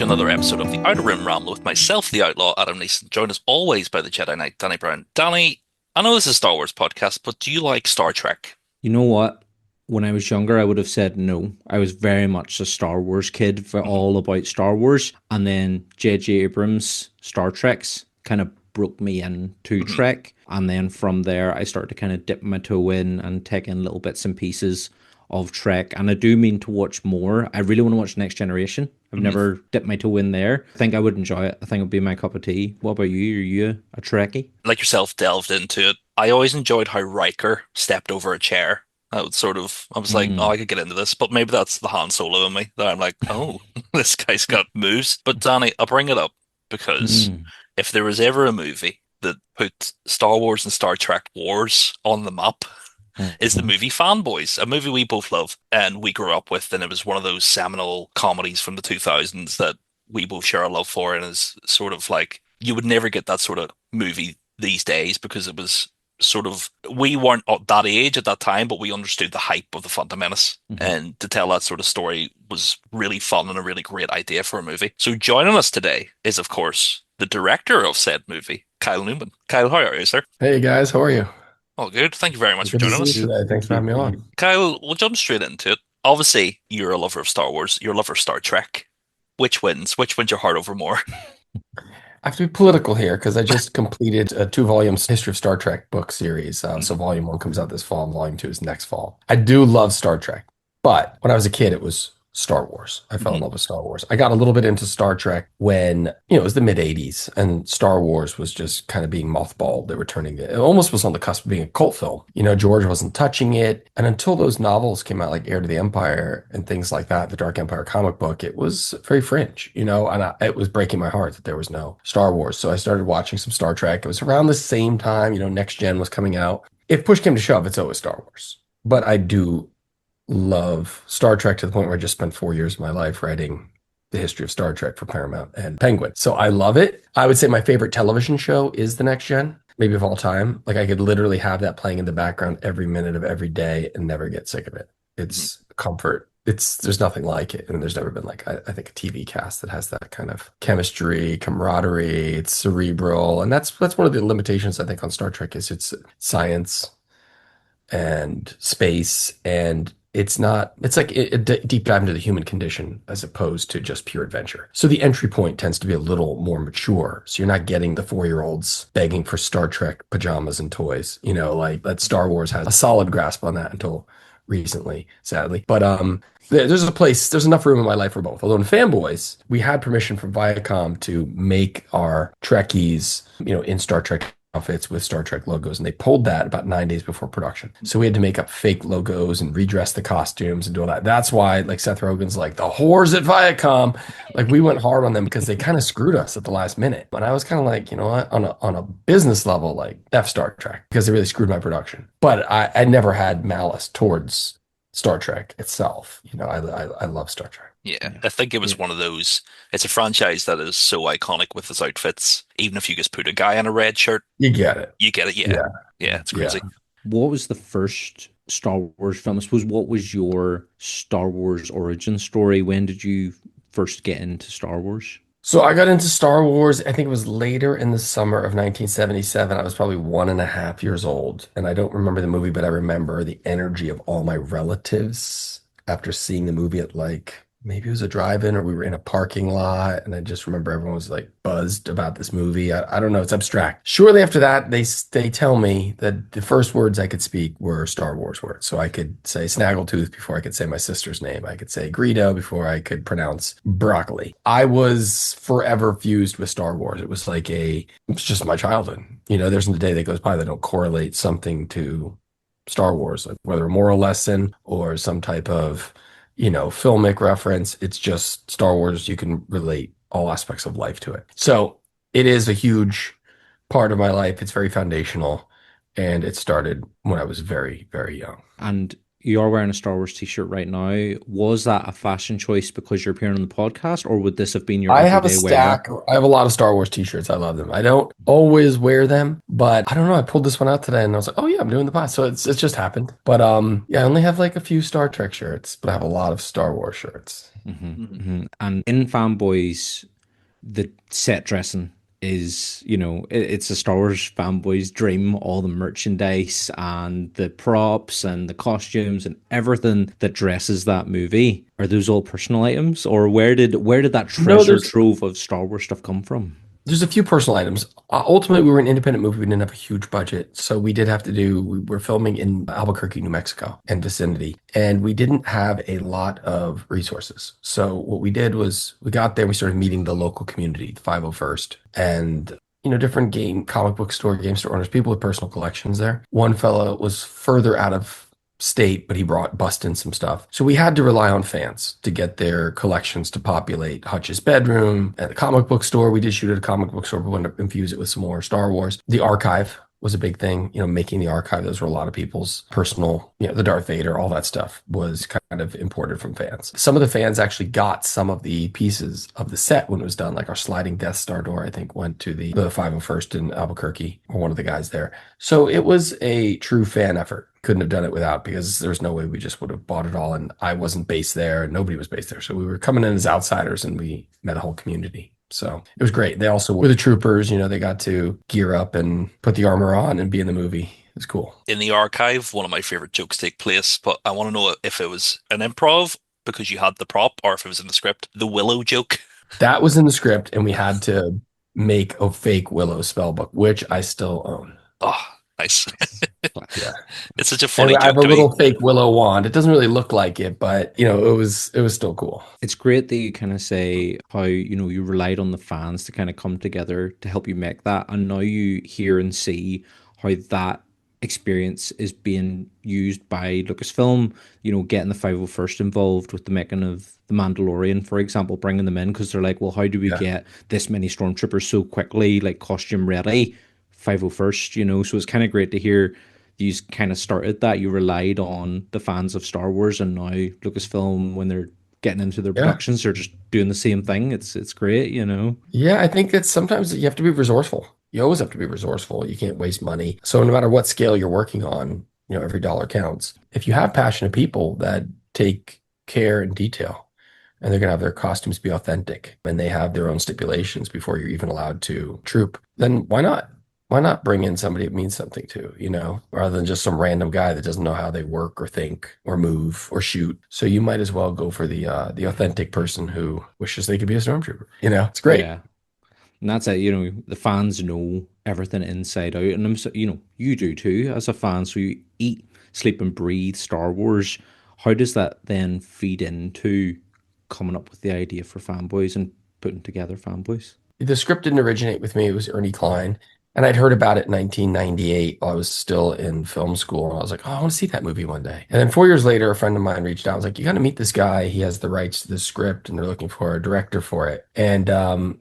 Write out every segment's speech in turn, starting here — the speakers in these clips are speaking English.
to another episode of the Outer Rim Ramble with myself, the Outlaw, Adam Neeson, joined as always by the Jedi Knight, Danny Brown. Danny, I know this is a Star Wars podcast, but do you like Star Trek? You know what? When I was younger, I would have said no. I was very much a Star Wars kid, for Hmm. all about Star Wars. And then J.J. Abrams' Star Treks kind of broke me into Hmm. Trek. And then from there, I started to kind of dip my toe in and take in little bits and pieces of Trek. And I do mean to watch more. I really want to watch Next Generation. I've Hmm. never dipped my toe in there. I think I would enjoy it. I think it would be my cup of tea. What about you? Are you a Trekkie? Like yourself, delved into it. I always enjoyed how Riker stepped over a chair. I would sort of, I was like, oh, Mm. I could get into this, but maybe that's the Han Solo in me that I'm like, oh, this guy's got moves. But Danny, I'll bring it up because Mm. if there was ever a movie that put Star Wars and Star Trek Wars on the map, is the Mhm. movie Fanboys, a movie we both love and we grew up with, and it was one of those seminal comedies from the 2000s that we both share a love for, and is sort of like you would never get that sort of movie these days because it was sort of we weren't at that age at that time, but we understood the hype of the Phantom Menace. Mhm. And to tell that sort of story was really fun and a really great idea for a movie. So joining us today is, of course, the director of said movie, Kyle Newman. Kyle, how are you, sir? Hey guys, how are you? All good. Thank you very much for Good to joining see you us. Good, today. Thanks thank for you. having me on. Kyle, we'll jump straight into it. Obviously, you're a lover of Star Wars. You're a lover of Star Trek. Which wins? Which wins your heart over more? I have to be political here because I just completed a 2 volume History of Star Trek book series. So volume one comes out this fall, and volume two is next fall. I do love Star Trek, but when I was a kid, it was Star Wars. I fell in Mhm. love with Star Wars. I got a little bit into Star Trek when, it was the mid 80s and Star Wars was just kind of being mothballed. They were turning it almost was on the cusp of being a cult film. George wasn't touching it. And until those novels came out, like Heir to the Empire and things like that, the Dark Empire comic book, it was very fringe, and it was breaking my heart that there was no Star Wars. So I started watching some Star Trek. It was around the same time, Next Gen was coming out. If push came to shove, it's always Star Wars. But I do love Star Trek to the point where I just spent 4 years of my life writing the history of Star Trek for Paramount and Penguin. So I love it. I would say my favorite television show is The Next Gen, maybe of all time. Like I could literally have that playing in the background every minute of every day and never get sick of it. Mhm. It's comfort. There's nothing like it. And there's never been like I think a TV cast that has that kind of chemistry, camaraderie, it's cerebral. And that's one of the limitations I think on Star Trek is it's science and space and it's like a deep dive into the human condition as opposed to just pure adventure. So the entry point tends to be a little more mature. So you're not getting the 4-year-olds begging for Star Trek pajamas and toys, like that Star Wars has a solid grasp on that until recently, sadly. But there's enough room in my life for both. Although in Fanboys, we had permission from Viacom to make our Trekkies, in Star Trek outfits with Star Trek logos, and they pulled that about 9 days before production. So we had to make up fake logos and redress the costumes and do all that. That's why, like Seth Rogen's like the whores at Viacom, like we went hard on them because they kind of screwed us at the last minute. And I was kind of like, you know what, on a business level, like F Star Trek because they really screwed my production. But I never had malice towards Star Trek itself. I love Star Trek. Yeah, Yeah. I think it Yeah. was one of those. It's a franchise that is so iconic with its outfits. Even if you just put a guy in a red shirt, You get it. you get it. Yeah, Yeah, yeah, it's yeah. crazy. What was the first Star Wars film? I suppose what was your Star Wars origin story? When did you first get into Star Wars? So I got into Star Wars, I think it was later in the summer of 1977. I was probably 1.5 years old. And I don't remember the movie, but I remember the energy of all my relatives after seeing the movie at like maybe it was a drive-in or we were in a parking lot. And I just remember everyone was like buzzed about this movie. I don't know, it's abstract. Shortly after that, they tell me that the first words I could speak were Star Wars words. So I could say Snaggletooth before I could say my sister's name. I could say Greedo before I could pronounce broccoli. I was forever fused with Star Wars. It's just my childhood. There isn't a day that goes by that I don't correlate something to Star Wars, like whether a moral lesson or some type of, filmic reference. It's just Star Wars. You can relate all aspects of life to it. So it is a huge part of my life. It's very foundational. And it started when I was very, very young. And you're wearing a Star Wars t-shirt right now. Was that a fashion choice because you're appearing on the podcast, or would this have been your I have a everyday wear? stack. I have a lot of Star Wars t-shirts. I love them. I don't always wear them, but I don't know. I pulled this one out today and I was like, oh yeah, I'm doing the pod. So it's just happened. But yeah, I only have like a few Star Trek shirts, but I have a lot of Star Wars shirts. Mhm. And in Fanboys, the set dressing is, it's a Star Wars fanboy's dream. All the merchandise and the props and the costumes and everything that dresses that movie. Are those all personal items, or where did that No, treasure trove of Star Wars stuff come from? there's a few personal items. Ultimately, we were an independent movie. We didn't have a huge budget. So we did have to we were filming in Albuquerque, New Mexico and vicinity. And we didn't have a lot of resources. So what we did was we got there, we started meeting the local community, the 501st, and different comic book store, game store owners, people with personal collections there. One fellow was further out of state, but he bust in some stuff. So we had to rely on fans to get their collections to populate Hutch's bedroom. At the comic book store, we did shoot at a comic book store, but we wanted to infuse it with some more Star Wars. The archive was a big thing, making the archive. Those were a lot of people's personal, the Darth Vader, all that stuff was kind of imported from fans. Some of the fans actually got some of the pieces of the set when it was done, like our sliding Death Star door, I think went to the 501st in Albuquerque, or one of the guys there. So it was a true fan effort. Couldn't have done it without, because there's no way we just would have bought it all. And I wasn't based there, and nobody was based there. So we were coming in as outsiders, and we met a whole community. So it was great. They also were the troopers, they got to gear up and put the armor on and be in the movie. It was cool. In the archive, one of my favorite jokes take place, but I want to know if it was an improv because you had the prop or if it was in the script. The Willow joke. That was in the script, and we had to make a fake Willow spellbook, which I still own. Oh, nice. Yeah. It's such a And funny I have joke a to me. little fake Willow wand. It doesn't really look like it, but it was still cool. It's great that you kind of say how, you relied on the fans to kind of come together to help you make that. And now you hear and see how that experience is being used by Lucasfilm, getting the 501st involved with the making of The Mandalorian, for example, bringing them in because they're like, well, how do we Yeah. get this many stormtroopers so quickly, like costume ready? 501st, so it's kind of great to hear you kind of started that. You relied on the fans of Star Wars, and now Lucasfilm, when they're getting into their Yeah. productions, they're just doing the same thing. It's great. Yeah, I think that sometimes you have to be resourceful. You always have to be resourceful. You can't waste money. So no matter what scale you're working on, every dollar counts. If you have passionate people that take care and detail, and they're going to have their costumes be authentic, and they have their own stipulations before you're even allowed to troop, then why not? Why not bring in somebody it means something to, rather than just some random guy that doesn't know how they work or think or move or shoot. So you might as well go for the authentic person who wishes they could be a stormtrooper. It's great. Yeah. And that's it, the fans know everything inside out. And you do too as a fan. So you eat, sleep, and breathe Star Wars. How does that then feed into coming up with the idea for Fanboys and putting together Fanboys? The script didn't originate with me. It was Ernie Klein. And I'd heard about it in 1998 while I was still in film school. And I was like, oh, I want to see that movie one day. And then 4 years later, a friend of mine reached out. I was like, you got to meet this guy. He has the rights to the script, and they're looking for a director for it. And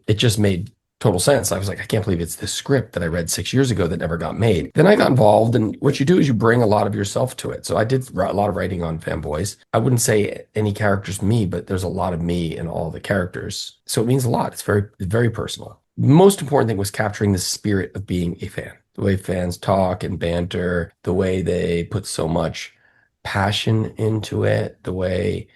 it just made total sense. I was like, I can't believe it's this script that I read 6 years ago that never got made. Then I got involved, and what you do is you bring a lot of yourself to it. So I did a lot of writing on Fanboys. I wouldn't say any character's me, but there's a lot of me in all the characters. So it means a lot. It's very, very personal. The most important thing was capturing the spirit of being a fan. The way fans talk and banter, the way they put so much passion into it, the way,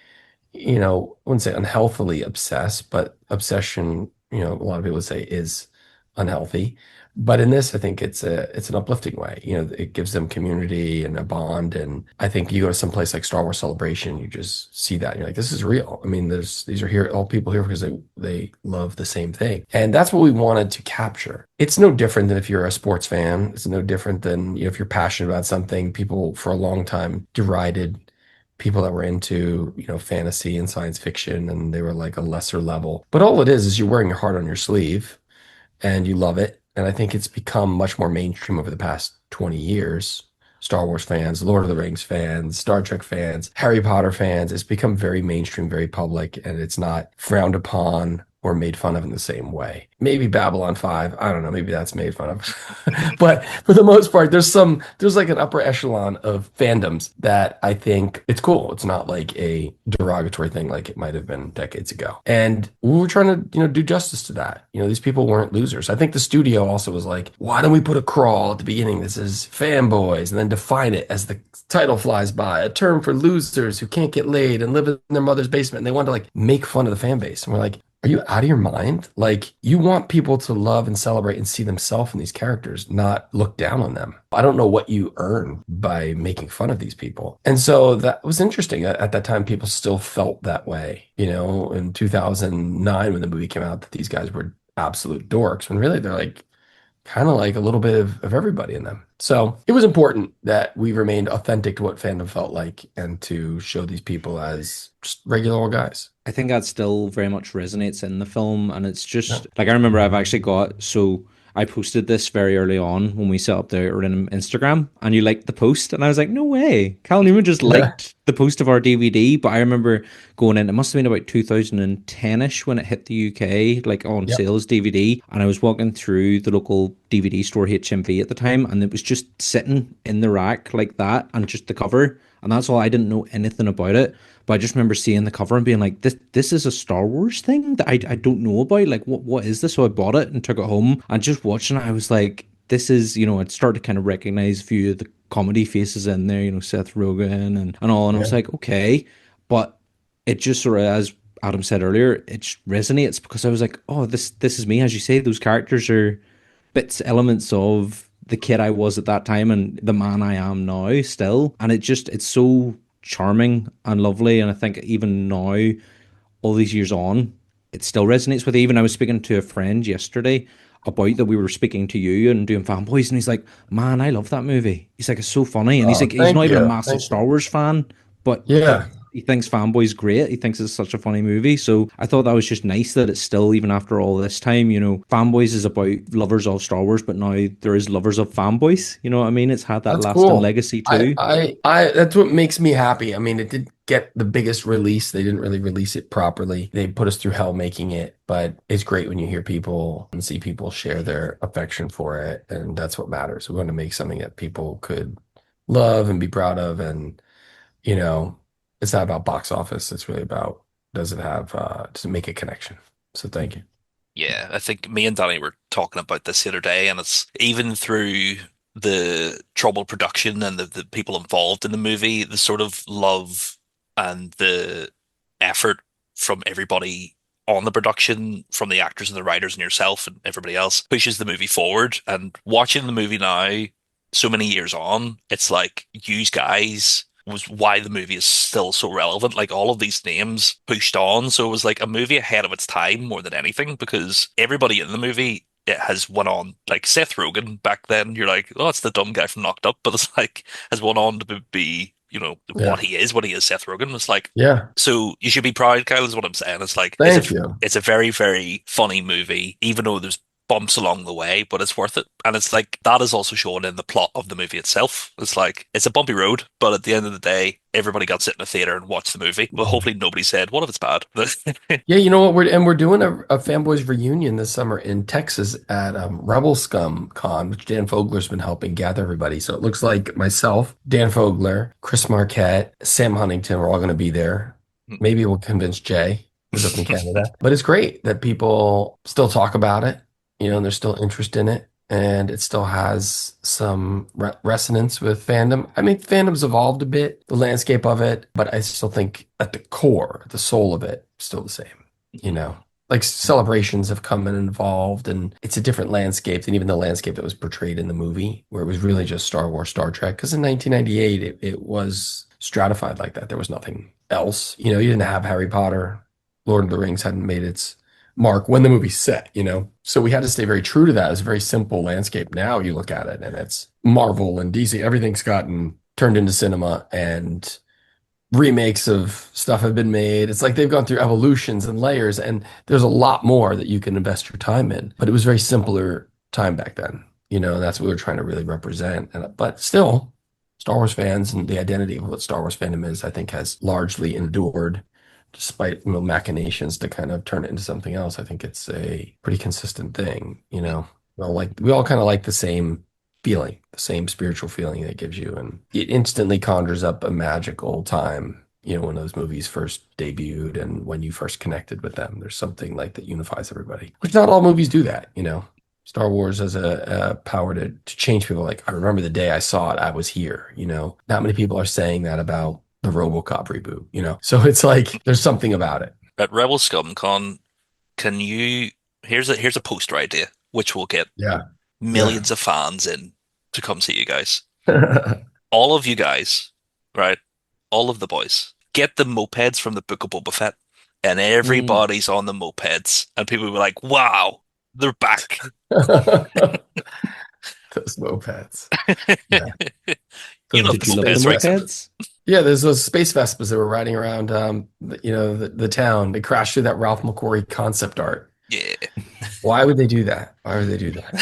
I wouldn't say unhealthily obsessed, but obsession, a lot of people would say is unhealthy. But in this, I think it's an uplifting way. It gives them community and a bond. And I think you go to some place like Star Wars Celebration, you just see that. And you're like, this is real. I mean, these are here, all people here because they love the same thing. And that's what we wanted to capture. It's no different than if you're a sports fan. It's no different than, if you're passionate about something. People for a long time derided people that were into, fantasy and science fiction, and they were like a lesser level. But all it is you're wearing your heart on your sleeve and you love it. And I think it's become much more mainstream over the past 20 years. Star Wars fans, Lord of the Rings fans, Star Trek fans, Harry Potter fans. It's become very mainstream, very public, and it's not frowned upon or made fun of in the same way. Maybe Babylon 5, I don't know, maybe that's made fun of. But for the most part, there's like an upper echelon of fandoms that I think it's cool. It's not like a derogatory thing like it might have been decades ago. And we were trying to, do justice to that. These people weren't losers. I think the studio also was like, why don't we put a crawl at the beginning that says fanboys and then define it as the title flies by, a term for losers who can't get laid and live in their mother's basement. And they wanted to like make fun of the fan base. And we're like, are you out of your mind? Like, you want people to love and celebrate and see themselves in these characters, not look down on them. I don't know what you earn by making fun of these people. And so that was interesting. At that time, people still felt that way, in 2009 when the movie came out, that these guys were absolute dorks, when really they're like kind of like a little bit of everybody in them. So it was important that we remained authentic to what fandom felt like and to show these people as just regular old guys. I think that still very much resonates in the film, and it's Yeah. just like I remember I've actually got I posted this very early on when we set up the Instagram, and you liked the post, and I was like, no way, Cal Newman just Yeah. liked the post of our DVD. But I remember going in, it must have been about 2010ish when it hit the UK, like on Yep. sales DVD, and I was walking through the local DVD store HMV at the time, and it was just sitting in the rack like that, and just the cover, and that's all. I didn't know anything about it. But I just remember seeing the cover and being like, this is a Star Wars thing that I don't know about. Like, what is this? So I bought it and took it home. And just watching it, I was like, this is, I'd started to kind of recognize a few of the comedy faces in there, Seth Rogen and all. And I was Yeah. like, okay. But it just sort of, as Adam said earlier, it just resonates because I was like, oh, this is me. As you say, those characters are bits, elements of the kid I was at that time and the man I am now still. And it's so charming and lovely. And I think even now, all these years on, it still resonates with. Even I was speaking to a friend yesterday about that, we were speaking to you and doing fanboys, and he's like, man, I love that movie. He's like, it's so funny. And he's Oh, like, he's thank not even a you. massive Thank you. Star Wars fan, but Yeah. he thinks Fanboy's great. He thinks it's such a funny movie. So I thought that was just nice that it's still, even after all this time, Fanboys is about lovers of Star Wars, but now there is lovers of fanboys. You know what I mean? It's had that That's lasting cool. legacy too. That's what makes me happy. I mean, it did get the biggest release. They didn't really release it properly. They put us through hell making it, but it's great when you hear people and see people share their affection for it. And that's what matters. We want to make something that people could love and be proud of. And, you know, it's not about box office. It's really about, does it make a connection? So thank you. Yeah, I think me and Danny were talking about this the other day, and it's even through the troubled production and the people involved in the movie, the sort of love and the effort from everybody on the production, from the actors and the writers and yourself and everybody else, pushes the movie forward. And watching the movie now, so many years on, it's like you guys was why the movie is still so relevant. Like all of these names pushed on. So it was like a movie ahead of its time more than anything because everybody in the movie it has went on like Seth Rogen back then. You're like, oh, it's the dumb guy from Knocked Up, but it's like has went on to be, Yeah. what he is, Seth Rogen. It's like Yeah. so you should be proud, Kyle, is what I'm saying. It's like Thank you. it's a very, very funny movie, even though there's bumps along the way, but it's worth it. And it's like that is also shown in the plot of the movie itself. It's like it's a bumpy road, but at the end of the day, everybody got to sit in a theater and watch the movie. But hopefully nobody said, what if it's bad? Yeah, you know what? We're doing a Fanboys reunion this summer in Texas at Rebel Scum Con, which Dan Fogler's been helping gather everybody. So it looks like myself, Dan Fogler, Chris Marquette, Sam Huntington, we're all going to be there. Maybe we'll convince Jay, who's up in Canada. But it's great that people still talk about it, and there's still interest in it. And it still has some resonance with fandom. I mean, fandom's evolved a bit, the landscape of it, but I still think at the core, the soul of it, still the same. Like celebrations have come and involved, and it's a different landscape than even the landscape that was portrayed in the movie, where it was really just Star Wars, Star Trek. Because in 1998, it was stratified like that. There was nothing else. You didn't have Harry Potter. Lord of the Rings hadn't made its mark when the movie's set. So we had to stay very true to that. It's a very simple landscape. Now you look at it and it's Marvel and DC. Everything's gotten turned into cinema and remakes of stuff have been made. It's like they've gone through evolutions and layers, and there's a lot more that you can invest your time in. But it was a very simpler time back then. And that's what we were trying to really represent. But still, Star Wars fans and the identity of what Star Wars fandom is, I think, has largely endured despite machinations to kind of turn it into something else. I think it's a pretty consistent thing, you know. We all kind of like the same feeling, the same spiritual feeling that it gives you, and it instantly conjures up a magical time. You know, when those movies first debuted and when you first connected with them, there's something like that unifies everybody. Which not all movies do that, you know. Star Wars has a power to change people. Like, I remember the day I saw it, I was here, you know. Not many people are saying that about the RoboCop reboot, you know. So it's like there's something about it. At Rebel Scum Con, can you here's a poster idea, which will get Yeah. Yeah. millions of fans in to come see you guys. All of you guys, right? All of the boys, get the mopeds from the Book of Boba Fett, and Mm. everybody's on the mopeds, and people will be like, "Wow, they're back." Those mopeds. Yeah. You Those love the Did you love the mopeds, space right? Vespas. mopeds? Yeah, there's those space Vespas that were riding around, you know, the town. They crashed through that Ralph McQuarrie concept art. Yeah. Why would they do that? Why would they do that?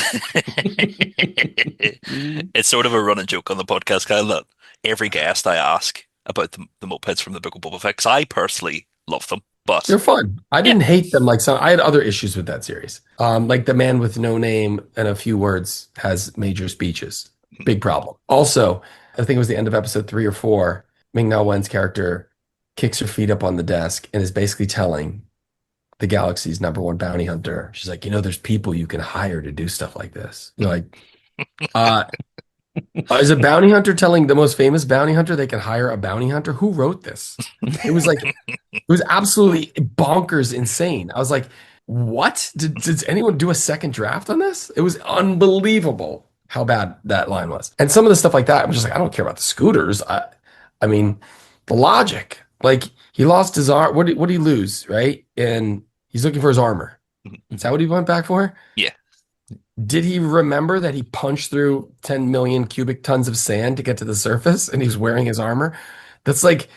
Mm. It's sort of a running joke on the podcast, kind of that every guest I ask about the mopeds from the Book of Boba Fett, 'cause I personally love them, but They're fun. I yeah, didn't hate them like some. I had other issues with that series. Like the man with no name and a few words has major speeches. Big problem. Also, I think it was the end of episode 3 or 4. Ming-Na Wen's character kicks her feet up on the desk and is basically telling the galaxy's #1 bounty hunter. She's like, you know, there's people you can hire to do stuff like this. You're like, uh, is a bounty hunter telling the most famous bounty hunter they can hire a bounty hunter? Who wrote this? It was like, it was absolutely bonkers insane. I was like, what? Did anyone do a second draft on this? It was unbelievable how bad that line was. And some of the stuff like that, I'm just like, I don't care about the scooters. I mean, the logic. Like, he lost his arm. What did he lose, right? And he's looking for his armor. Is that what he went back for? yeah. Did he remember that he punched through 10 million cubic tons of sand to get to the surface and he's wearing his armor? That's like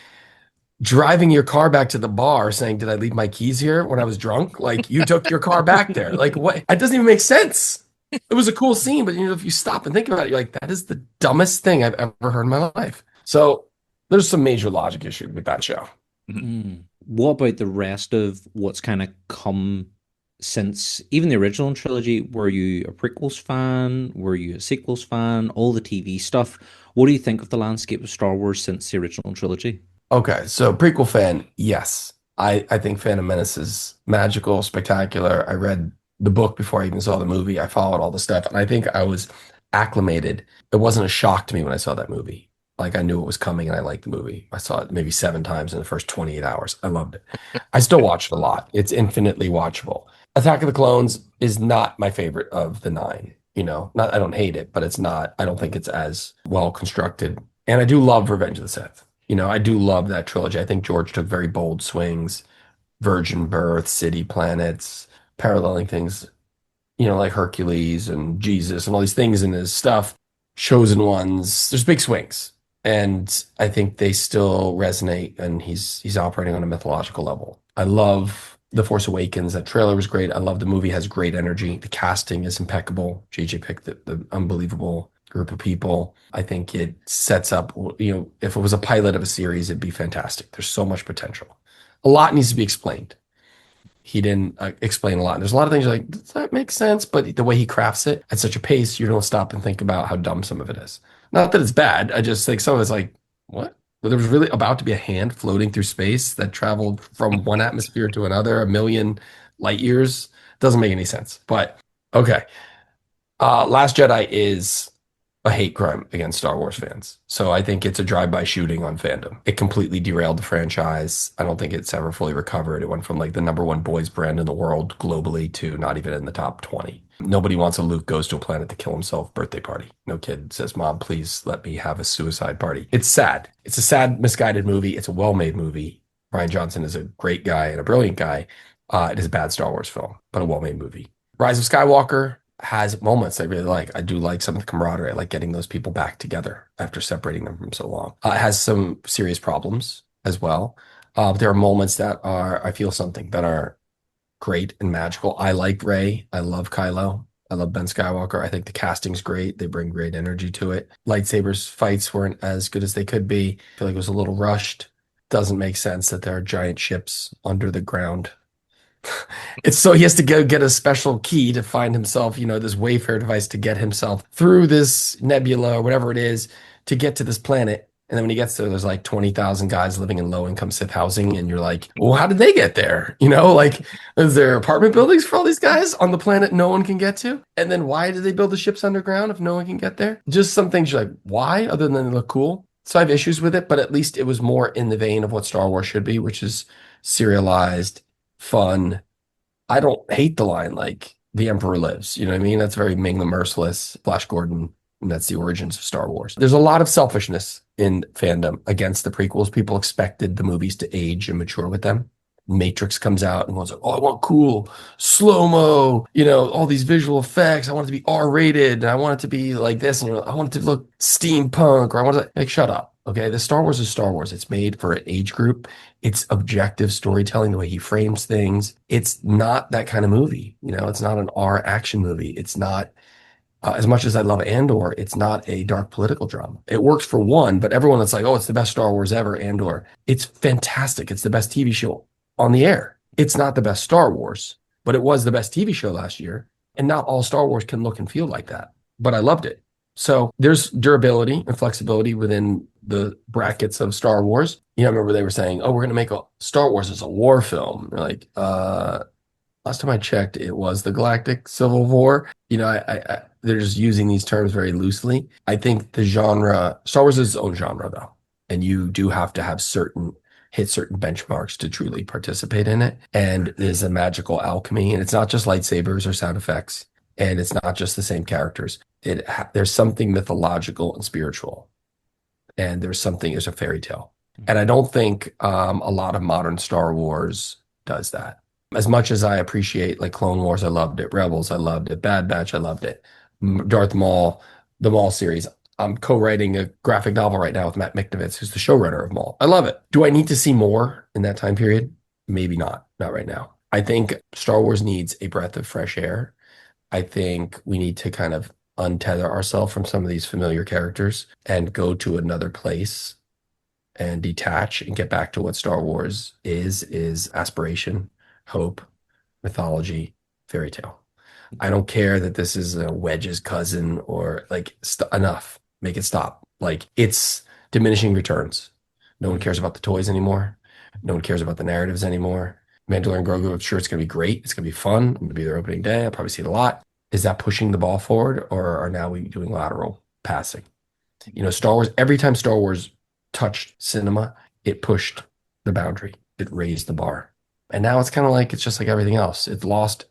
driving your car back to the bar saying, did I leave my keys here when I was drunk? Like, you took your car back there. Like, what? It doesn't even make sense. It was a cool scene, but you know, if you stop and think about it, you're like, that is the dumbest thing I've ever heard in my life. So there's some major logic issues with that show. Mm. What about the rest of what's kind of come since even the original trilogy? Were you a prequels fan? Were you a sequels fan? All the TV stuff. What do you think of the landscape of Star Wars since the original trilogy? Okay, so prequel fan, yes. I think Phantom Menace is magical, spectacular. I read the book before I even saw the movie. I followed all the stuff, and I think I was acclimated. It wasn't a shock to me when I saw that movie. Like, I knew it was coming, and I liked the movie. I saw it maybe 7 times in the first 28 hours. I loved it. I still watch it a lot. It's infinitely watchable. Attack of the Clones is not my favorite of the 9. You know, not I don't hate it, but it's not. I don't think it's as well constructed. And I do love Revenge of the Sith. You know, I do love that trilogy. I think George took very bold swings, virgin birth, city planets, paralleling things, you know, like Hercules and Jesus and all these things in his stuff. Chosen ones, there's big swings. And I think they still resonate, and he's operating on a mythological level. I love The Force Awakens. That trailer was great. I love the movie, has great energy. The casting is impeccable. JJ picked the unbelievable group of people. I think it sets up, you know, if it was a pilot of a series, it'd be fantastic. There's so much potential. A lot needs to be explained. He didn't explain a lot. There's a lot of things you're like, does that make sense? But the way he crafts it at such a pace, you don't stop and think about how dumb some of it is. Not that it's bad. I just think some of it's like, what? But there was really about to be a hand floating through space that traveled from one atmosphere to another, a million light years. Doesn't make any sense. But okay. Last Jedi is a hate crime against Star Wars fans. So I think it's a drive-by shooting on fandom. It completely derailed the franchise. I don't think it's ever fully recovered. It went from like the #1 boys brand in the world globally to not even in the top 20. Nobody wants a Luke goes to a planet to kill himself birthday party. No kid says, Mom, please let me have a suicide party. It's sad. It's a sad, misguided movie. It's a well-made movie. Rian Johnson is a great guy and a brilliant guy. It is a bad Star Wars film, but a well-made movie. Rise of Skywalker has moments I really like. I do like some of the camaraderie. I like getting those people back together after separating them from so long. It has some serious problems as well. But there are moments that are, I feel something, that are great and magical. I like Rey. I love Kylo. I love Ben Skywalker. I think the casting's great. They bring great energy to it. Lightsabers fights weren't as good as they could be. I feel like it was a little rushed. doesn't make sense that there are giant ships under the ground. It's so he has to go get a special key to find himself, this Wayfair device to get himself through this nebula or whatever it is to get to this planet. And then when he gets there, there's like 20,000 guys living in low income Sith housing. And you're like, well, how did they get there? Like, is there apartment buildings for all these guys on the planet no one can get to? And then why did they build the ships underground if no one can get there? Just some things you're like, why? Other than they look cool. So I have issues with it, but at least it was more in the vein of what Star Wars should be, which is serialized, fun. I don't hate the line like the Emperor lives. You know what I mean? That's very Ming the Merciless, Flash Gordon, and that's the origins of Star Wars. There's a lot of selfishness in fandom against the prequels. People expected the movies to age and mature with them. Matrix comes out and one's like, oh, I want cool slow-mo, all these visual effects. I want it to be R-rated and I want it to be like this. And I want it to look steampunk, or I want it to like, shut up. Okay. The Star Wars is Star Wars. It's made for an age group. It's objective storytelling, the way he frames things. It's not that kind of movie. It's not an R action movie. It's not, as much as I love Andor, it's not a dark political drama. It works for one, but everyone that's like, oh, it's the best Star Wars ever, Andor. It's fantastic. It's the best TV show on the air. It's not the best Star Wars, but it was the best TV show last year. And not all Star Wars can look and feel like that, but I loved it. So there's durability and flexibility within the brackets of Star Wars. I remember they were saying, oh, we're going to make a Star Wars as a war film. They're like, last time I checked, it was the Galactic Civil War. They're just using these terms very loosely. I think the genre, Star Wars is its own genre though. And you do have to have hit certain benchmarks to truly participate in it. And there's a magical alchemy, and it's not just lightsabers or sound effects, and it's not just the same characters. There's something mythological and spiritual, and there's a fairy tale. And I don't think a lot of modern Star Wars does that. As much as I appreciate like Clone Wars, I loved it. Rebels, I loved it. Bad Batch, I loved it. Darth Maul, the Maul series. I'm co-writing a graphic novel right now with Matt Miknovitz, who's the showrunner of Maul. I love it. Do I need to see more in that time period? Maybe not. Not right now. I think Star Wars needs a breath of fresh air. I think we need to kind of untether ourselves from some of these familiar characters and go to another place and detach and get back to what Star Wars is aspiration, hope, mythology, fairy tale. I don't care that this is a Wedge's cousin or like enough. Make it stop. Like it's diminishing returns. No one cares about the toys anymore. No one cares about the narratives anymore. Mandalorian Grogu, I'm sure it's going to be great. It's going to be fun. I'm going to be their opening day. I'll probably see it a lot. Is that pushing the ball forward, or are now we doing lateral passing? Star Wars, every time Star Wars touched cinema, it pushed the boundary. It raised the bar. And now it's kind of like, it's just like everything else. It's lost,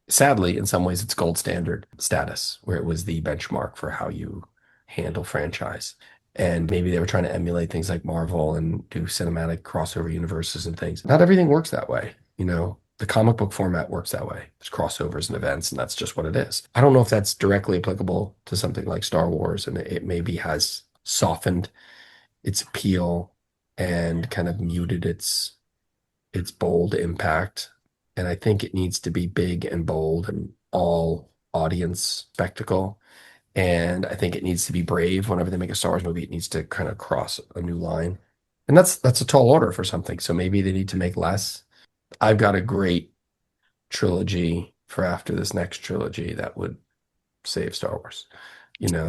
sadly, in some ways, its gold standard status, where it was the benchmark for how you handle franchise. And maybe they were trying to emulate things like Marvel and do cinematic crossover universes and things. Not everything works that way. The comic book format works that way. There's crossovers and events, and that's just what it is. I don't know if that's directly applicable to something like Star Wars, and it maybe has softened its appeal and kind of muted its bold impact. And I think it needs to be big and bold and all audience spectacle. And I think it needs to be brave. Whenever they make a Star Wars movie, it needs to kind of cross a new line. And that's a tall order for something. So maybe they need to make less. I've got a great trilogy for after this next trilogy that would save Star Wars.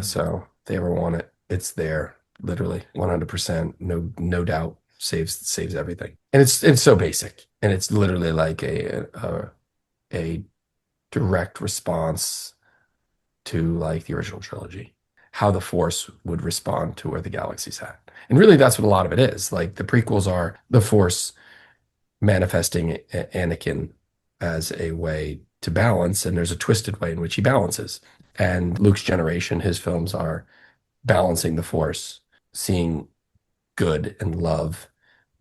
So if they ever want it, it's there. Literally 100%, no doubt, saves everything. And it's so basic. And it's literally like a direct response to like the original trilogy, how the Force would respond to where the galaxy's at. And really that's what a lot of it is. Like the prequels are the Force manifesting Anakin as a way to balance, and there's a twisted way in which he balances. And Luke's generation, his films are balancing the Force, seeing good and love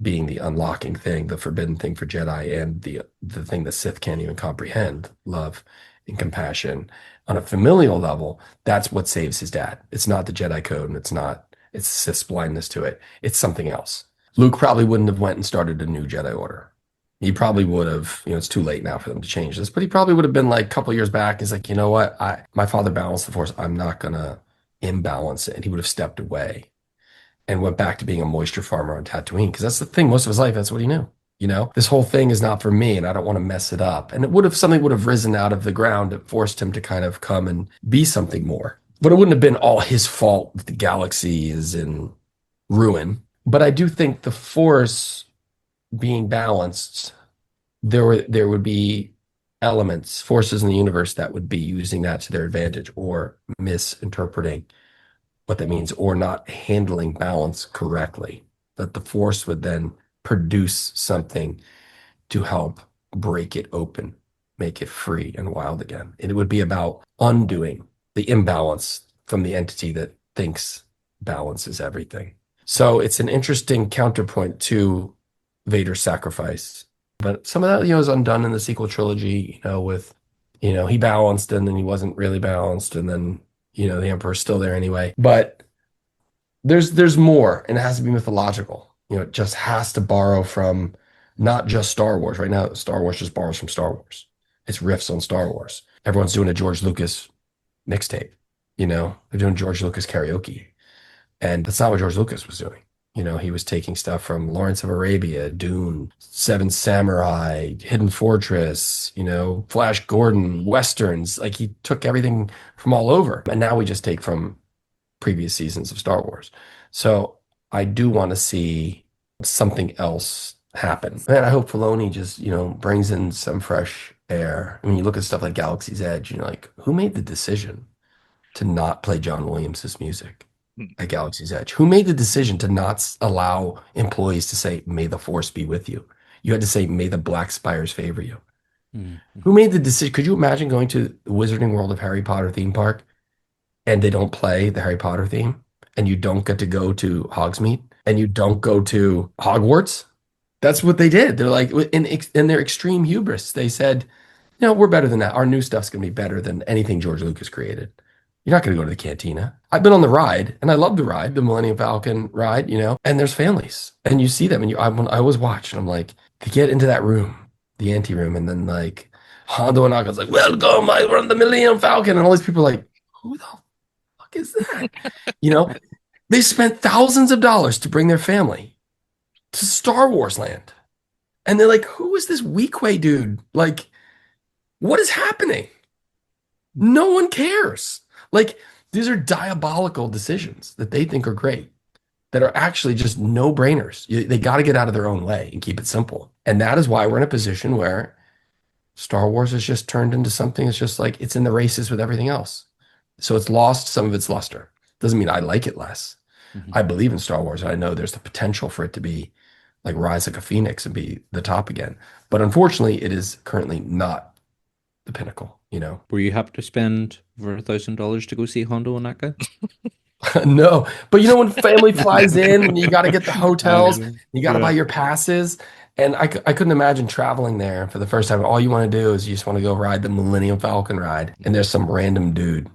being the unlocking thing, the forbidden thing for Jedi, and the thing the Sith can't even comprehend, love and compassion. On a familial level, that's what saves his dad. It's not the Jedi code, and it's Sith's blindness to it. It's something else. Luke probably wouldn't have went and started a new Jedi Order. He probably would have, it's too late now for them to change this, but he probably would have been like a couple of years back. He's like, you know what? My father balanced the Force. I'm not going to imbalance it. And he would have stepped away. and went back to being a moisture farmer on Tatooine because that's the thing. Most of his life, that's what he knew. This whole thing is not for me, and I don't want to mess it up. And it would have something would have risen out of the ground that forced him to kind of come and be something more. But it wouldn't have been all his fault that the galaxy is in ruin. But I do think the Force being balanced, there would be elements, forces in the universe that would be using that to their advantage or misinterpreting what that means or not handling balance correctly. That the Force would then produce something to help break it open, make it free and wild again. And it would be about undoing the imbalance from the entity that thinks balance is everything. So it's an interesting counterpoint to Vader's sacrifice. But some of that, is undone in the sequel trilogy, with, he balanced and then he wasn't really balanced. And then, the Emperor's still there anyway. But there's more, and it has to be mythological. It just has to borrow from not just Star Wars. Right now, Star Wars just borrows from Star Wars. It's riffs on Star Wars. Everyone's doing a George Lucas mixtape. They're doing George Lucas karaoke. And that's not what George Lucas was doing. He was taking stuff from Lawrence of Arabia, Dune, Seven Samurai, Hidden Fortress, Flash Gordon, Westerns. Like he took everything from all over. And now we just take from previous seasons of Star Wars. So I do want to see something else happen. And I hope Filoni just, brings in some fresh air. I mean, you look at stuff like Galaxy's Edge, like, who made the decision to not play John Williams' music at Galaxy's Edge? Who made the decision to not allow employees to say, may the force be with you? You had to say, may the black spires favor you. Mm-hmm. Who made the decision? Could you imagine going to the Wizarding World of Harry Potter theme park and they don't play the Harry Potter theme and you don't get to go to Hogsmeade and you don't go to Hogwarts? That's what they did. They're like, in their extreme hubris, they said, we're better than that. Our new stuff's going to be better than anything George Lucas created. You're not going to go to the cantina. I've been on the ride, and I love the ride, the Millennium Falcon ride, and there's families, and you see them, and I always watch, and I'm like, to get into that room, the ante room, and then like Hondo and Aka's like, welcome, I run the Millennium Falcon, and all these people are like, who the fuck is that? They spent thousands of dollars to bring their family to Star Wars land, and they're like, who is this Weequay dude? Like, what is happening? No one cares. Like, these are diabolical decisions that they think are great, that are actually just no-brainers. They got to get out of their own way and keep it simple. And that is why we're in a position where Star Wars has just turned into something that's just like, it's in the races with everything else. So it's lost some of its luster. Doesn't mean I like it less. Mm-hmm. I believe in Star Wars, and I know there's the potential for it to be like rise like a phoenix and be the top again. But unfortunately, it is currently not the pinnacle, Were you happy to spend over $1,000 to go see Hondo and Aka? No, but when family flies in and you got to get the hotels, you got to buy your passes. And I couldn't imagine traveling there for the first time. All you want to do is you just want to go ride the Millennium Falcon ride. And there's some random dude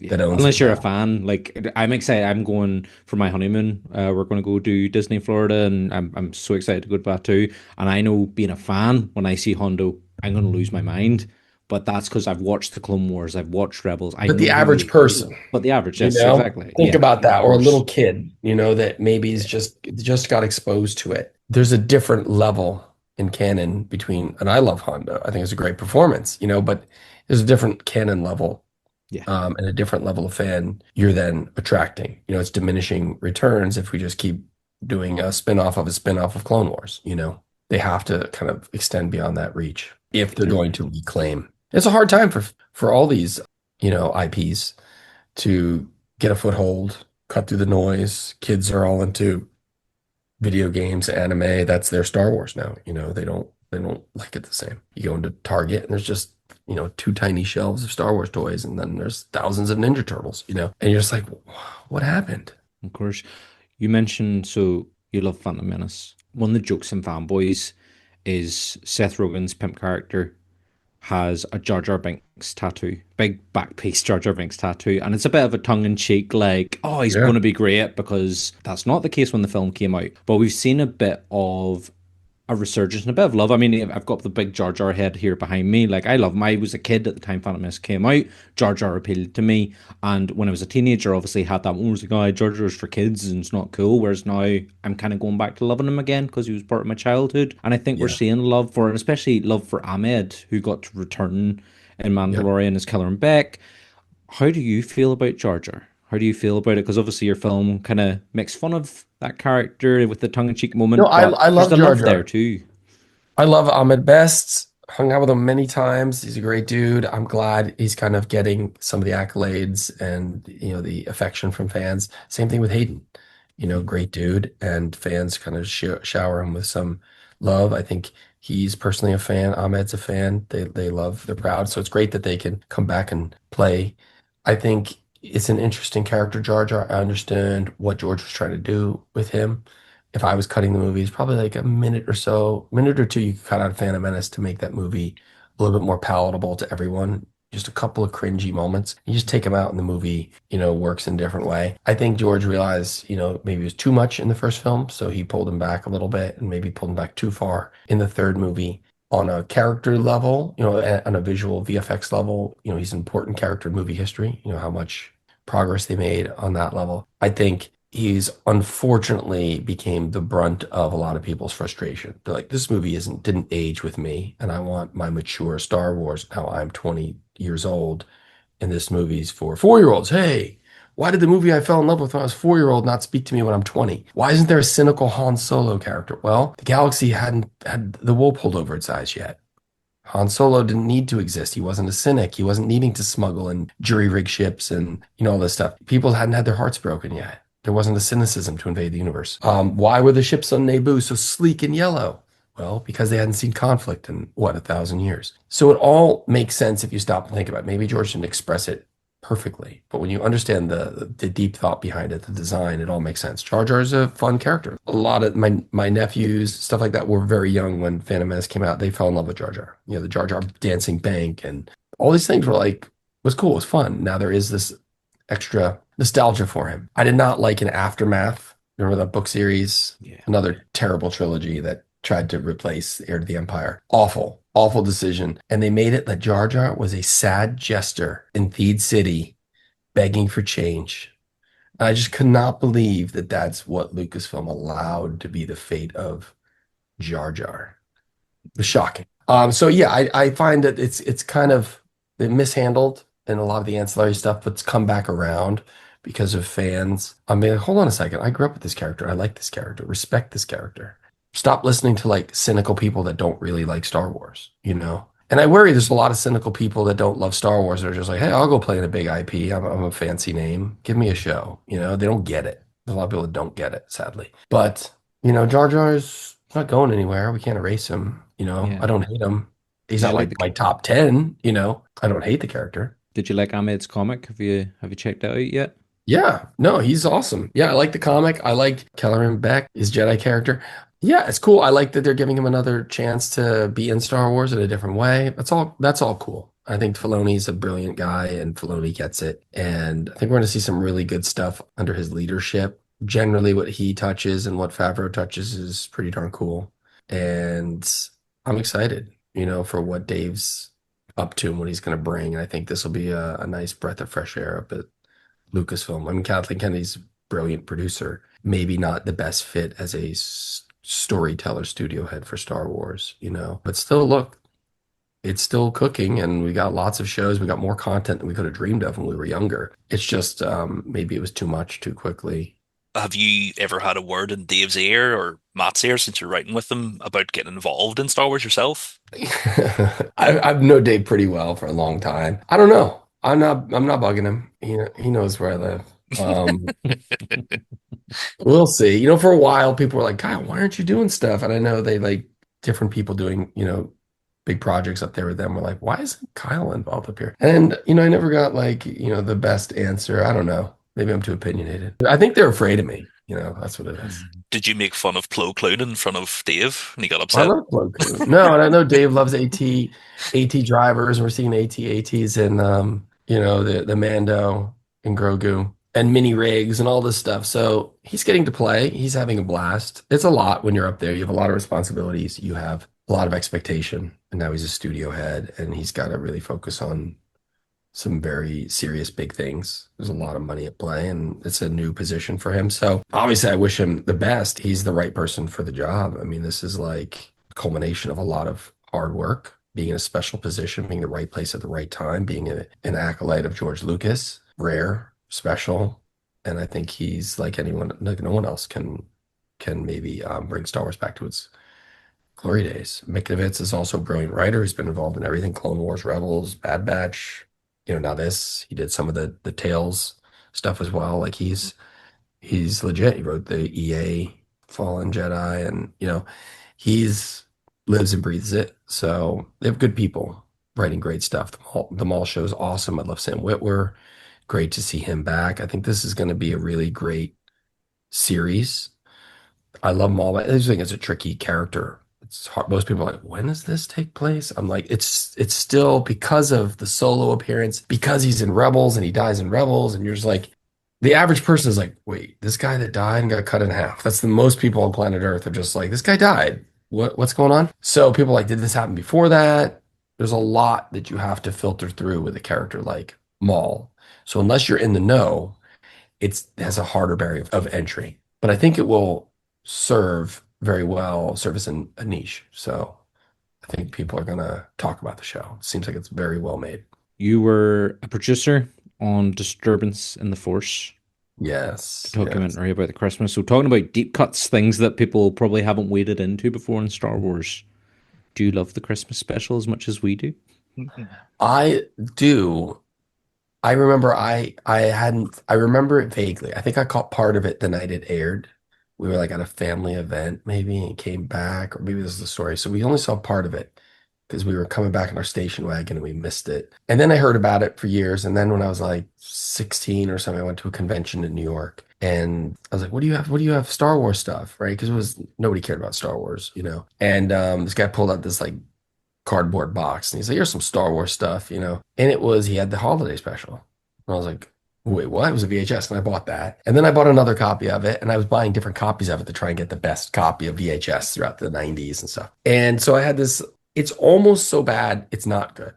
that owns Unless you're a fan. Like, I'm excited. I'm going for my honeymoon. We're going to go to Disney Florida, and I'm so excited to go to that too. And I know, being a fan, when I see Hondo, I'm going to lose my mind. But that's because I've watched the Clone Wars, I've watched Rebels. But the average person. But the average, yes, exactly. Think about that. Or a little kid, that maybe is just got exposed to it. There's a different level in canon between, and I love Hondo. I think it's a great performance, but there's a different canon level. Yeah. And a different level of fan you're then attracting. It's diminishing returns if we just keep doing a spin-off of a spin-off of Clone Wars, They have to kind of extend beyond that reach if they're going to reclaim. It's a hard time for all these, IPs to get a foothold, cut through the noise. Kids are all into video games, anime. That's their Star Wars now. They don't like it the same. You go into Target and there's just, two tiny shelves of Star Wars toys, and then there's thousands of Ninja Turtles, and you're just like, what happened? Of course. You mentioned, so you love Phantom Menace. One of the jokes in Fanboys is Seth Rogen's pimp character has a Jar Jar Binks tattoo, big back piece Jar Jar Binks tattoo, and it's a bit of a tongue-in-cheek, like, oh, he's going to be great, because that's not the case when the film came out. But we've seen a bit of a resurgence and a bit of love. I mean, I've got the big Jar Jar head here behind me. Like, I love him. I was a kid at the time Phantom Menace came out. Jar Jar appealed to me. And when I was a teenager, obviously had that one where it was like, oh, Jar Jar's for kids and it's not cool. Whereas now I'm kind of going back to loving him again because he was part of my childhood. And I think we're Yeah. seeing love for, and especially love for Ahmed, who got to return in Yeah. Mandalorian as Killer and Beck. How do you feel about Jar Jar? How do you feel about it? Because obviously your film kind of makes fun of that character with the tongue-in-cheek No, moment, but I there's love the Jar love there Jar. too. I love Ahmed Best. Hung out with him many times. He's a great dude. I'm glad he's kind of getting some of the accolades and the affection from fans. Same thing with Hayden. Great dude, and fans kind of shower him with some love. I think he's personally a fan. Ahmed's a fan. They love. They're proud. So it's great that they can come back and play. I think it's an interesting character, Jar Jar. I understand what George was trying to do with him. If I was cutting the movies, probably like a minute or two, you could cut out Phantom Menace to make that movie a little bit more palatable to everyone. Just a couple of cringy moments. You just take them out and the movie, works in a different way. I think George realized, maybe it was too much in the first film, so he pulled him back a little bit and maybe pulled him back too far in the third movie. On a character level, on a visual VFX level, he's an important character in movie history. How much progress they made on that level. I think he's unfortunately became the brunt of a lot of people's frustration. They're like, this movie didn't age with me, and I want my mature Star Wars. Now I'm 20 years old, and this movie's for 4-year-olds. Hey, why did the movie I fell in love with when I was 4-year-old not speak to me when I'm 20? Why isn't there a cynical Han Solo character? Well, the galaxy hadn't had the wool pulled over its eyes yet. Han Solo didn't need to exist. He wasn't a cynic. He wasn't needing to smuggle and jury rig ships and all this stuff. People hadn't had their hearts broken yet. There wasn't a cynicism to invade the universe. Why were the ships on Naboo so sleek and yellow? Well, because they hadn't seen conflict in 1,000 years. So it all makes sense if you stop and think about it. Maybe George didn't express it perfectly, but when you understand the deep thought behind it, the design, it all makes sense. Jar Jar is a fun character. A lot of my nephews, stuff like that, were very young when Phantom Menace came out. They fell in love with Jar Jar. The Jar Jar dancing bank and all these things were like was cool, it was fun. Now there is this extra nostalgia for him. I did not like an Aftermath. Remember that book series? Yeah. Another terrible trilogy that tried to replace Heir to the Empire. Awful, awful decision. And they made it that Jar Jar was a sad jester in Theed City begging for change. And I just could not believe that that's what Lucasfilm allowed to be the fate of Jar Jar. It was shocking. So yeah, I find that it's kind of been mishandled in a lot of the ancillary stuff, but it's come back around because of fans. I mean, hold on a second. I grew up with this character. I like this character. Respect this character. Stop listening to like cynical people that don't really like Star Wars, And I worry there's a lot of cynical people that don't love Star Wars. They're just like, hey, I'll go play in a big IP. I'm a fancy name. Give me a show. They don't get it. There's a lot of people that don't get it, sadly. But, Jar Jar's not going anywhere. We can't erase him. Yeah. I don't hate him. He's Did you not like like my top 10, I don't hate the character. did you like Ahmed's comic? Have you checked it out yet? Yeah, no, he's awesome. Yeah, I like the comic. I like Kelleran Beck, his Jedi character. Yeah, it's cool. I like that they're giving him another chance to be in Star Wars in a different way. That's all cool. I think Filoni's a brilliant guy and Filoni gets it. And I think we're going to see some really good stuff under his leadership. Generally, what he touches and what Favreau touches is pretty darn cool. And I'm excited, for what Dave's up to and what he's going to bring. And I think this will be a nice breath of fresh air up at Lucasfilm. I mean, Kathleen Kennedy's a brilliant producer, maybe not the best fit as a storyteller studio head for Star Wars, but still, look, it's still cooking, and we got lots of shows. We got more content than we could have dreamed of when we were younger. It's just maybe it was too much too quickly. Have you ever had a word in Dave's ear or Matt's ear since you're writing with them about getting involved in Star Wars yourself? I've known Dave pretty well for a long time. I don't know. I'm not bugging him. He knows where I live. We'll see. For a while, people were like, Kyle, why aren't you doing stuff? And I know they like different people doing, big projects up there with them. We're like, why isn't Kyle involved up here? And, I never got like, the best answer. I don't know. Maybe I'm too opinionated. I think they're afraid of me. That's what it is. Did you make fun of Plo Koon in front of Dave and he got I upset? love Plo. No, and I know Dave loves AT drivers, and we're seeing ATs in the Mando and Grogu. and mini rigs and all this stuff. So he's getting to play. He's having a blast. It's a lot when you're up there. You have a lot of responsibilities. You have a lot of expectation. And now he's a studio head and he's got to really focus on some very serious big things. There's a lot of money at play and it's a new position for him. So obviously I wish him the best. He's the right person for the job. I mean, this is like a culmination of a lot of hard work, being in a special position, being in the right place at the right time, being an acolyte of George Lucas, rare, special. And I think he's like anyone, like no one else can maybe bring Star Wars back to its glory days. Micknovitz is also a brilliant writer. He's been involved in everything: Clone Wars, Rebels, Bad Batch. Now this. He did some of the Tales stuff as well. Like he's legit. He wrote the EA Fallen Jedi, and he's lives and breathes it. So they have good people writing great stuff. The Mall show is awesome. I love Sam Witwer. Great to see him back. I think this is going to be a really great series. I love Maul. I just think it's a tricky character. It's hard. Most people are like, when does this take place? I'm like, it's still because of the Solo appearance, because he's in Rebels and he dies in Rebels, and you're just like, the average person is like, wait, this guy that died and got cut in half. That's the most people on planet Earth are just like, this guy died. What's going on? So people are like, did this happen before that? There's a lot that you have to filter through with a character like Maul. So unless you're in the know, it has a harder barrier of entry. But I think it will serve very well, service in a niche. So I think people are going to talk about the show. It seems like it's very well made. You were a producer on Disturbance in the Force, the Yes, yes. documentary about the Christmas. So talking about deep cuts, things that people probably haven't waded into before in Star Wars. Do you love the Christmas special as much as we do? I do. I remember I hadn't I remember it vaguely. I think I caught part of it the night it aired. We were like at a family event maybe and came back, or maybe this is the story. So we only saw part of it because we were coming back in our station wagon and we missed it. And then I heard about it for years. And then when I was like 16 or something, I went to a convention in New York and I was like, what do you have? What do you have? Star Wars stuff, right? Because it was nobody cared about Star Wars. And this guy pulled out this like cardboard box and he's like, here's some Star Wars stuff. And he had the holiday special. And I was like, wait, what? It was a VHS. And I bought that. And then I bought another copy of it. And I was buying different copies of it to try and get the best copy of VHS throughout the 90s and stuff. And so I had this, it's almost so bad, it's not good.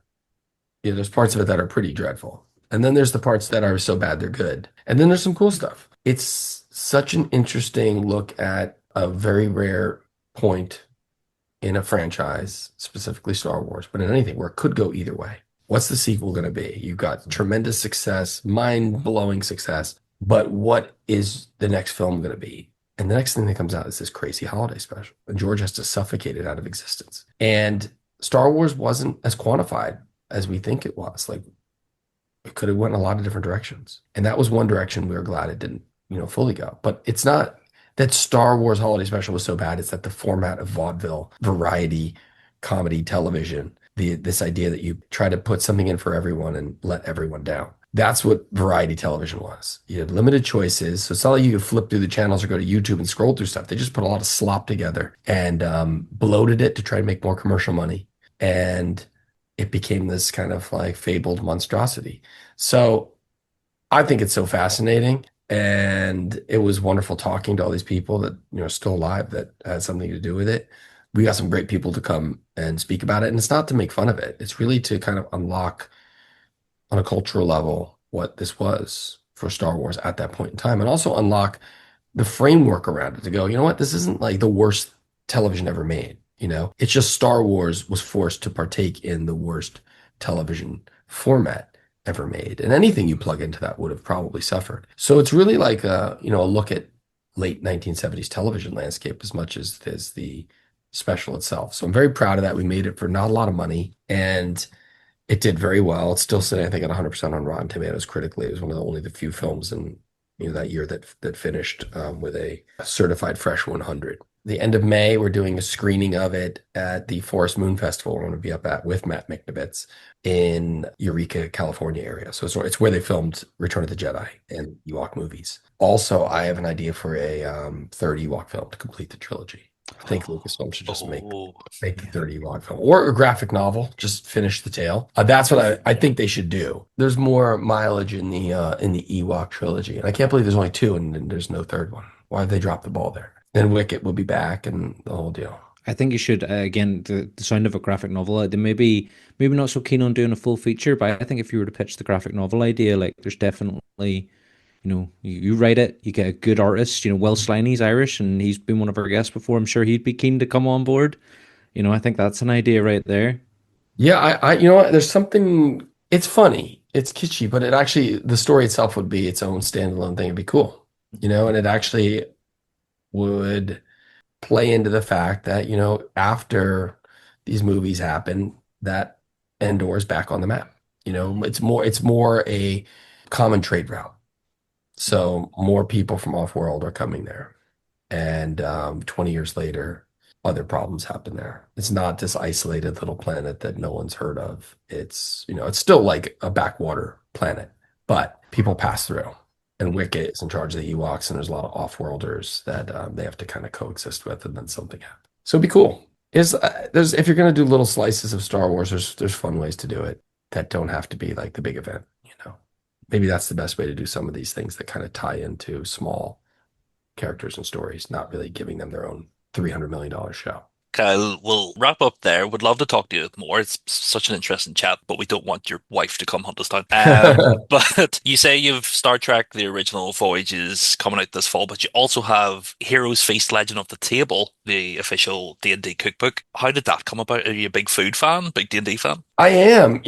There's parts of it that are pretty dreadful. And then there's the parts that are so bad they're good. And then there's some cool stuff. It's such an interesting look at a very rare point in a franchise, specifically Star Wars, but in anything where it could go either way. What's the sequel going to be? You've got tremendous success, mind-blowing success, but what is the next film going to be? And the next thing that comes out is this crazy holiday special, and George has to suffocate it out of existence. And Star Wars wasn't as quantified as we think it was. Like it could have went in a lot of different directions, and that was one direction we were glad it didn't, fully go. But it's not that Star Wars holiday special was so bad. It's that the format of vaudeville, variety, comedy, television, this idea that you try to put something in for everyone and let everyone down. That's what variety television was. You had limited choices. So it's not like you could flip through the channels or go to YouTube and scroll through stuff. They just put a lot of slop together and bloated it to try and make more commercial money. And it became this kind of like fabled monstrosity. So I think it's so fascinating. And it was wonderful talking to all these people that, are still alive that had something to do with it. We got some great people to come and speak about it. And it's not to make fun of it. It's really to kind of unlock on a cultural level what this was for Star Wars at that point in time, and also unlock the framework around it to go, you know what, this isn't like the worst television ever made. It's just Star Wars was forced to partake in the worst television format ever made. And anything you plug into that would have probably suffered. So it's really like a look at late 1970s television landscape as much as it is the special itself. So I'm very proud of that. We made it for not a lot of money and it did very well. It's still sitting, I think, at 100% on Rotten Tomatoes critically. It was one of only the few films in that year that finished with a certified fresh 100. The end of May, we're doing a screening of it at the Forest Moon Festival. We're going to be up at with Matt Micknovitz in Eureka, California area. So it's where they filmed Return of the Jedi and Ewok movies. Also, I have an idea for a third Ewok film to complete the trilogy. I think Lucasfilm should just Oh, make the 30 log film or a graphic novel, just finish the tale. That's what I think they should do. There's more mileage in the Ewok trilogy, and I can't believe there's only two and there's no third one. Why have they dropped the ball there? Then Wicket will be back and the whole deal. I think you should again the sound of a graphic novel. They maybe not so keen on doing a full feature, but I think if you were to pitch the graphic novel idea, like there's definitely you write it, you get a good artist. Will Sliney's Irish, and he's been one of our guests before. I'm sure he'd be keen to come on board. I think that's an idea right there. Yeah, you know what? There's something. It's funny, it's kitschy, but it actually the story itself would be its own standalone thing. It'd be cool, and it actually would play into the fact that, after these movies happen, that Endor's back on the map. It's more a common trade route. So more people from off-world are coming there. And 20 years later, other problems happen there. It's not this isolated little planet that no one's heard of. It's still like a backwater planet, but people pass through. And Wicket is in charge of the Ewoks, and there's a lot of off-worlders that they have to kind of coexist with, and then something happens. So it'd be cool. There's if you're gonna do little slices of Star Wars, there's fun ways to do it that don't have to be like the big event. Maybe that's the best way to do some of these things that kind of tie into small characters and stories, not really giving them their own $300 million show. Kyle, we'll wrap up there. Would love to talk to you more. It's such an interesting chat, but we don't want your wife to come hunt us down. But you say you've Star Trek, the original Voyages coming out this fall, but you also have Heroes Feast Legend of the Table, the official D&D cookbook. How did that come about? Are you a big food fan, big D&D fan? I am.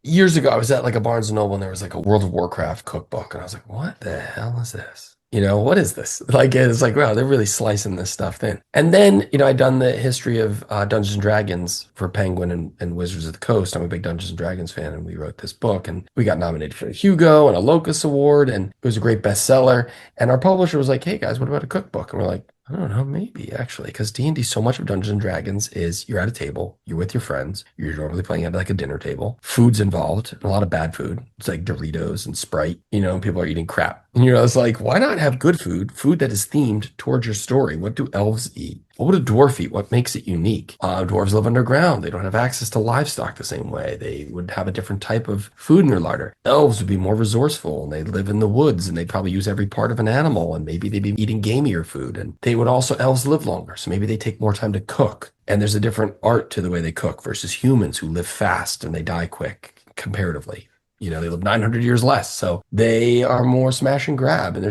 Years ago, I was at like a Barnes and Noble and there was like a World of Warcraft cookbook. And I was like, what the hell is this? What is this? Like, it's like, wow, they're really slicing this stuff thin. And then, I'd done the history of Dungeons and Dragons for Penguin and Wizards of the Coast. I'm a big Dungeons and Dragons fan, and we wrote this book, and we got nominated for a Hugo and a Locus Award, and it was a great bestseller. And our publisher was like, hey guys, what about a cookbook? And we're like, I don't know, maybe actually, because D&D, so much of Dungeons and Dragons is you're at a table, you're with your friends, you're normally playing at like a dinner table, food's involved, and a lot of bad food. It's like Doritos and Sprite, and people are eating crap. And it's like, why not have good food that is themed towards your story? What do elves eat? What would a dwarf eat? What makes it unique? Dwarves live underground. They don't have access to livestock the same way. They would have a different type of food in their larder. Elves would be more resourceful, and they live in the woods, and they'd probably use every part of an animal, and maybe they'd be eating gamier food. And elves live longer, so maybe they take more time to cook. And there's a different art to the way they cook versus humans who live fast and they die quick comparatively. They live 900 years less, so they are more smash and grab, and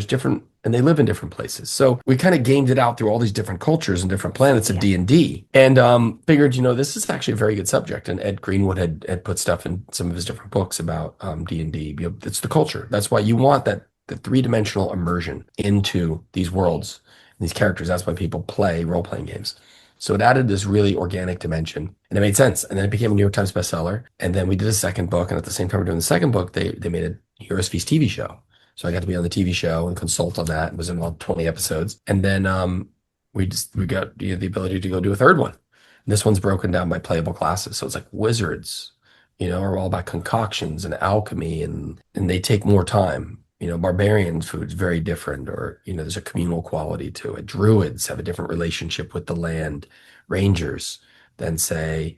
they live in different places. So we kind of gamed it out through all these different cultures and different planets of D&D, and figured, this is actually a very good subject. And Ed Greenwood had put stuff in some of his different books about D&D. It's the culture. That's why you want the three-dimensional immersion into these worlds, and these characters. That's why people play role-playing games. So it added this really organic dimension, and it made sense. And then it became a New York Times bestseller. And then we did a second book, and at the same time we're doing the second book, they made a Heroes Feast TV show. So I got to be on the TV show and consult on that. It was in all 20 episodes. And then we got the ability to go do a third one. And this one's broken down by playable classes. So it's like wizards, are all about concoctions and alchemy, and they take more time. Barbarians' food's very different, or, there's a communal quality to it. Druids have a different relationship with the land. Rangers than, say,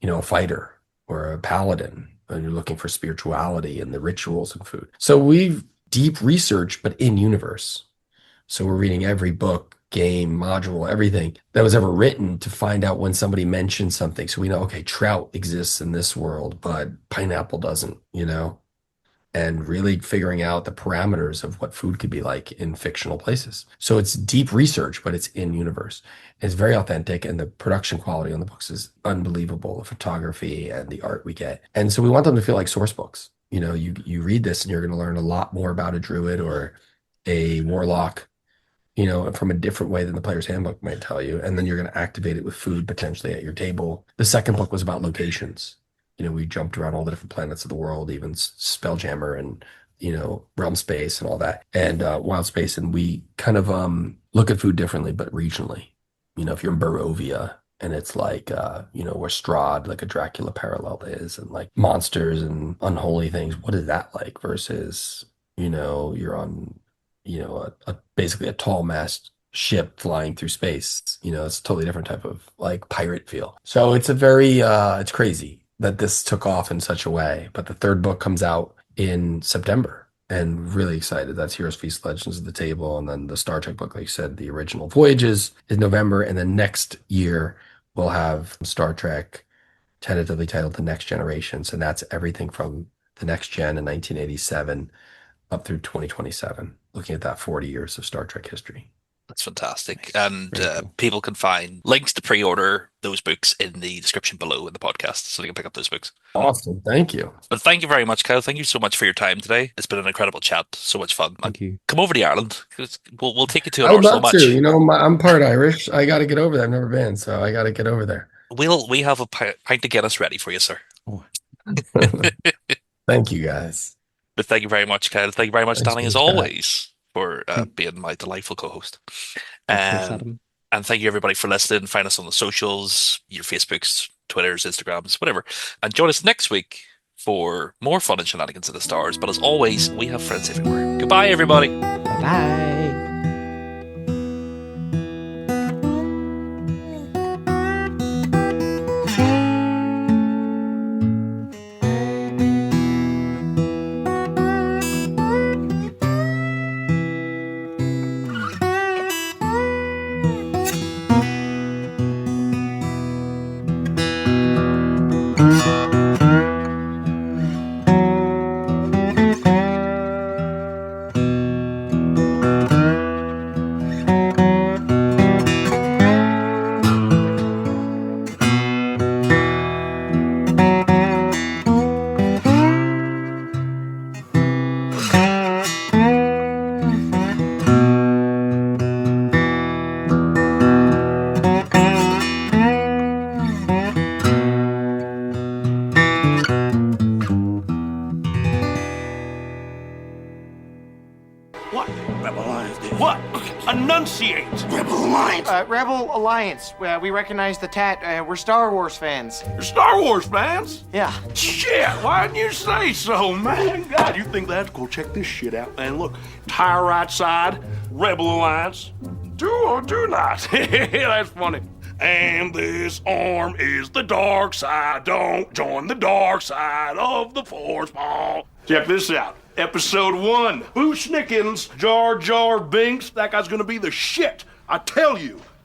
a fighter or a paladin, and you're looking for spirituality and the rituals and food. So we've deep research, but in universe. So we're reading every book, game, module, everything that was ever written to find out when somebody mentions something. So we know, okay, trout exists in this world, but pineapple doesn't, and really figuring out the parameters of what food could be like in fictional places. So it's deep research, but it's in universe. It's very authentic, and the production quality on the books is unbelievable, the photography and the art we get. And so we want them to feel like source books. You read this and you're going to learn a lot more about a druid or a warlock, from a different way than the player's handbook might tell you. And then you're going to activate it with food potentially at your table. The second book was about locations. We jumped around all the different planets of the world, even Spelljammer and, Realm Space and all that, and Wild Space. And we kind of look at food differently, but regionally. If you're in Barovia and it's like, where Strahd, like a Dracula parallel is, and like monsters and unholy things, what is that like versus, you're on, basically a tall mast ship flying through space. It's a totally different type of like pirate feel. So it's a very it's crazy that this took off in such a way. But the third book comes out in September, and really excited. That's Heroes Feast, Legends of the Table, and then the Star Trek book, like you said, the original Voyages is November, and then next year we'll have Star Trek tentatively titled The Next Generation. So that's everything from the next gen in 1987 up through 2027, looking at that 40 years of Star Trek history. That's fantastic. Nice. And Very cool. people can find links to pre-order those books in the description below in the podcast, so they can pick up those books. Awesome. Thank you. But thank you very much, Kyle. Thank you so much for your time today. It's been an incredible chat. So much fun. Thank you. Come over to Ireland. 'Cause we'll take you to I an would Arsenal love match. to. I'm part Irish. I got to get over there. I've never been, so I got to get over there. We have a pint of Guinness ready for you, sir. Oh, Thank you, guys. But thank you very much, Kyle. Thank you very much, Thanks Danny, for as the chat. always, for being my delightful co-host. thanks, Um, Adam. and thank you, everybody, for listening. Find us on the socials, your Facebooks, Twitters, Instagrams, whatever. And join us next week for more fun and shenanigans in the stars. But as always, we have friends everywhere. Goodbye, everybody. Bye. What? Rebel Alliance did what? Enunciate! Rebel Alliance! Rebel Alliance. We recognize the tat. We're Star Wars fans. You're Star Wars fans? Yeah. Shit, why didn't you say so, man? God, you think that's cool? Check this shit out, man. Look, tire right side, Rebel Alliance. Do or do not. That's funny. And this arm is the dark side. Don't join the dark side of the Force, Paul. Check this out. Episode 1. Boo Schnickens, Jar Jar Binks. That guy's gonna be the shit. I tell you.